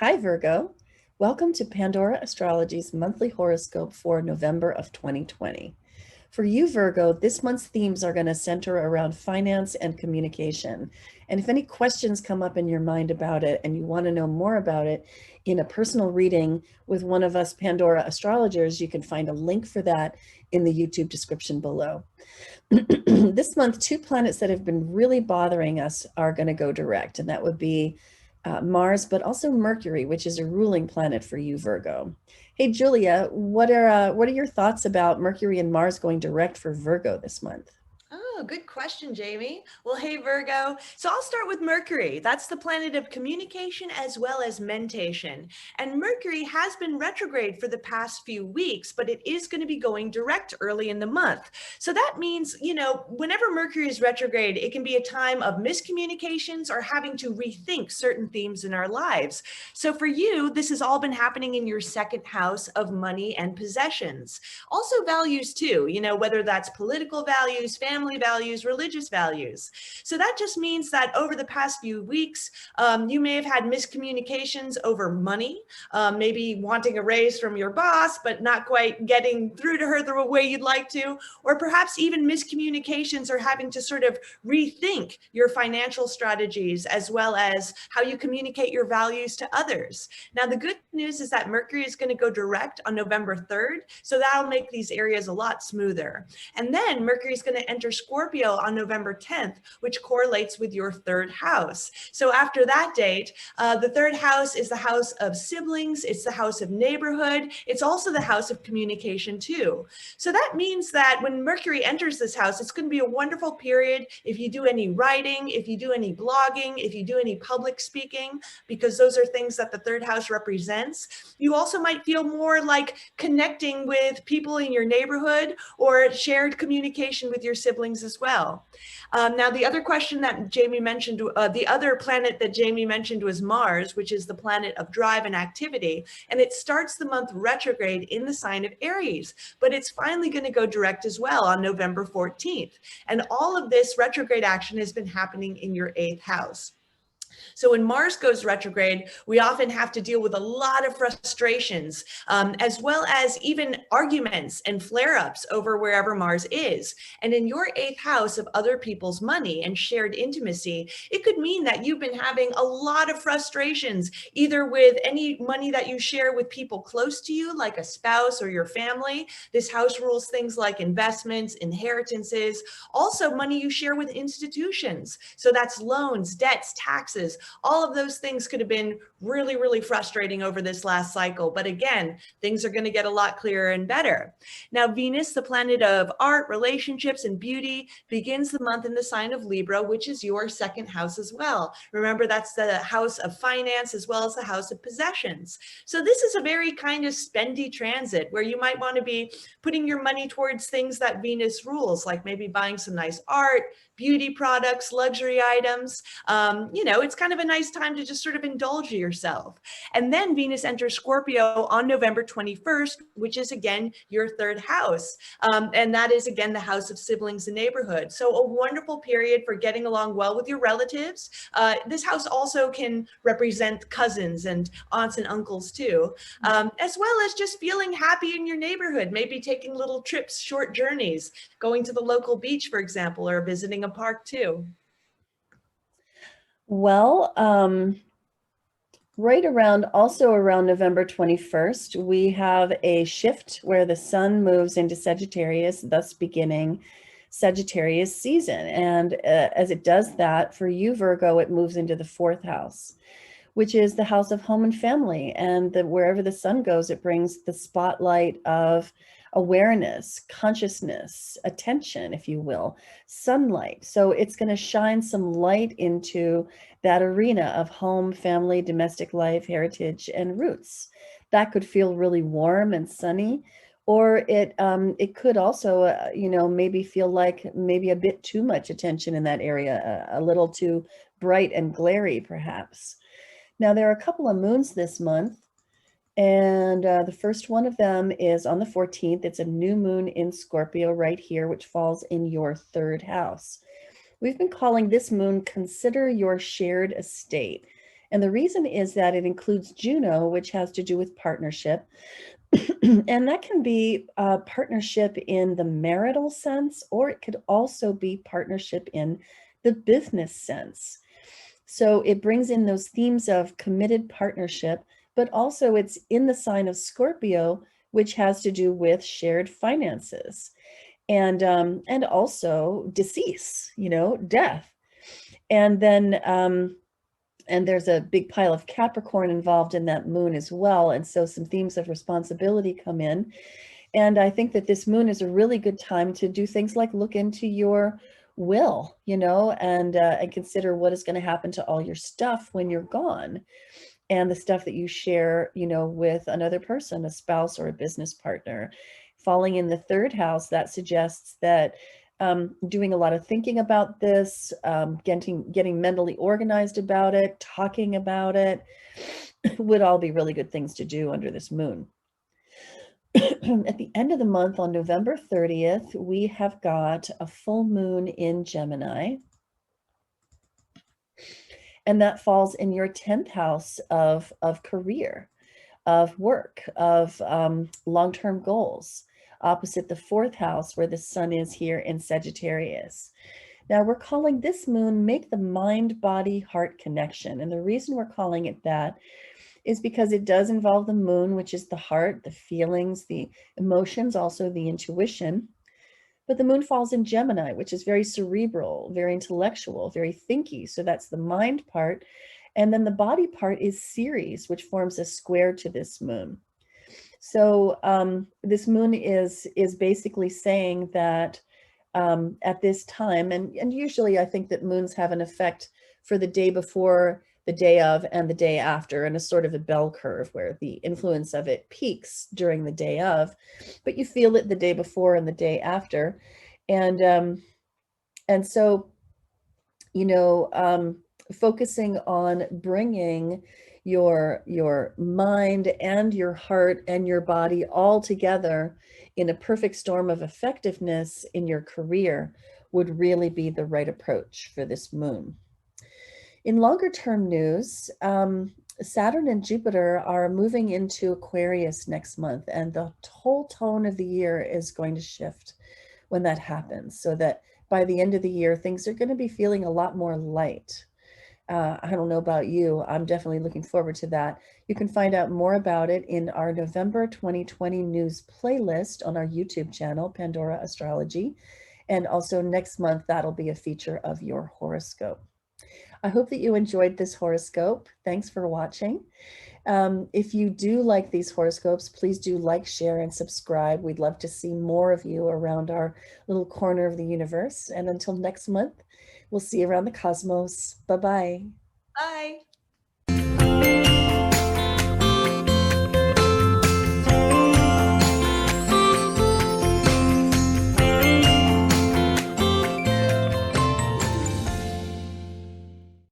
Hi, Virgo. Welcome to Pandora Astrology's monthly horoscope for November of 2020. For you, Virgo, this month's themes are going to center around finance and communication. And if any questions come up in your mind about it and you want to know more about it in a personal reading with one of us Pandora astrologers, you can find a link for that in the YouTube description below. This month, two planets that have been really bothering us are going to go direct, and that would be Mars, but also Mercury, which is a ruling planet for you, Virgo. Hey, Julia, what are your thoughts about Mercury and Mars going direct for Virgo this month? Oh, good question, Jamie. Well, hey, Virgo. So I'll start with Mercury. That's the planet of communication as well as mentation. And Mercury has been retrograde for the past few weeks, but it is going to be going direct early in the month. So that means, whenever Mercury is retrograde, it can be a time of miscommunications or having to rethink certain themes in our lives. So for you, this has all been happening in your second house of money and possessions. Also values too, whether that's political values, family values, religious values. So that just means that over the past few weeks, you may have had miscommunications over money, maybe wanting a raise from your boss, but not quite getting through to her the way you'd like to, or perhaps even miscommunications or having to sort of rethink your financial strategies as well as how you communicate your values to others. Now, the good news is that Mercury is going to go direct on November 3rd, so that'll make these areas a lot smoother. And then Mercury is going to enter Scorpio on November 10th, which correlates with your third house. So after that date, the third house is the house of siblings. It's the house of neighborhood. It's also the house of communication too. So that means that when Mercury enters this house, it's going to be a wonderful period if you do any writing, if you do any blogging, if you do any public speaking, because those are things that the third house represents. You also might feel more like connecting with people in your neighborhood or shared communication with your siblings as well. Now, the other question that Jamie mentioned, the other planet that Jamie mentioned was Mars, which is the planet of drive and activity. And it starts the month retrograde in the sign of Aries, but it's finally going to go direct as well on November 14th. And all of this retrograde action has been happening in your eighth house. So when Mars goes retrograde, we often have to deal with a lot of frustrations, as well as even arguments and flare-ups over wherever Mars is. And in your eighth house of other people's money and shared intimacy, it could mean that you've been having a lot of frustrations, either with any money that you share with people close to you, like a spouse or your family. This house rules things like investments, inheritances, also money you share with institutions. So that's loans, debts, taxes. All of those things could have been really, really frustrating over this last cycle. But again, things are going to get a lot clearer and better. Now, Venus, the planet of art, relationships, and beauty, begins the month in the sign of Libra, which is your second house as well. Remember, that's the house of finance as well as the house of possessions. So this is a very kind of spendy transit where you might want to be putting your money towards things that Venus rules, like maybe buying some nice art, beauty products, luxury items. It's kind of a nice time to just sort of indulge yourself. And then Venus enters Scorpio on November 21st, which is again your third house. And that is again the house of siblings and neighborhood. So a wonderful period for getting along well with your relatives. This house also can represent cousins and aunts and uncles too, as well as just feeling happy in your neighborhood, maybe taking little trips, short journeys, going to the local beach, for example, or visiting a park too. Well, right also around November 21st, we have a shift where the sun moves into Sagittarius, thus beginning Sagittarius season. And as it does that, for you, Virgo, it moves into the fourth house, which is the house of home and family. And wherever the sun goes, it brings the spotlight of awareness, consciousness, attention, if you will, sunlight. So it's going to shine some light into that arena of home, family, domestic life, heritage, and roots. That could feel really warm and sunny, or it could also, maybe feel like maybe a bit too much attention in that area, a little too bright and glary, perhaps. Now, there are a couple of moons this month, and the first one of them is on the 14th. It's a new moon in Scorpio right here, which falls in your third house. We've been calling this moon Consider Your Shared Estate. And the reason is that it includes Juno, which has to do with partnership. And that can be a partnership in the marital sense, or it could also be partnership in the business sense. So it brings in those themes of committed partnership, but also it's in the sign of Scorpio, which has to do with shared finances and also decease, death. And then and there's a big pile of Capricorn involved in that moon as well. And so some themes of responsibility come in. And I think that this moon is a really good time to do things like look into your will, and consider what is going to happen to all your stuff when you're gone, and the stuff that you share, with another person, a spouse or a business partner. Falling in the third house, that suggests that doing a lot of thinking about this, getting mentally organized about it, talking about it, would all be really good things to do under this moon. At the end of the month, on November 30th, we have got a full moon in Gemini. And that falls in your 10th house of career, of work, of long-term goals, opposite the 4th house where the sun is here in Sagittarius. Now we're calling this moon Make the Mind, Body, Heart Connection. And the reason we're calling it that is because it does involve the moon, which is the heart, the feelings, the emotions, also the intuition. But the moon falls in Gemini, which is very cerebral, very intellectual, very thinky. So that's the mind part. And then the body part is Ceres, which forms a square to this moon. So this moon is basically saying that at this time, and usually I think that moons have an effect for the day before, the day of, and the day after, and a sort of a bell curve where the influence of it peaks during the day of, but you feel it the day before and the day after. And so, focusing on bringing your mind and your heart and your body all together in a perfect storm of effectiveness in your career would really be the right approach for this moon. In longer term news, Saturn and Jupiter are moving into Aquarius next month, and the whole tone of the year is going to shift when that happens, so that by the end of the year, things are going to be feeling a lot more light. I don't know about you. I'm definitely looking forward to that. You can find out more about it in our November 2020 news playlist on our YouTube channel, Pandora Astrology. And also next month, that'll be a feature of your horoscope. I hope that you enjoyed this horoscope. Thanks for watching. If you do like these horoscopes, please do like, share, and subscribe. We'd love to see more of you around our little corner of the universe. And until next month, we'll see you around the cosmos. Bye-bye. Bye.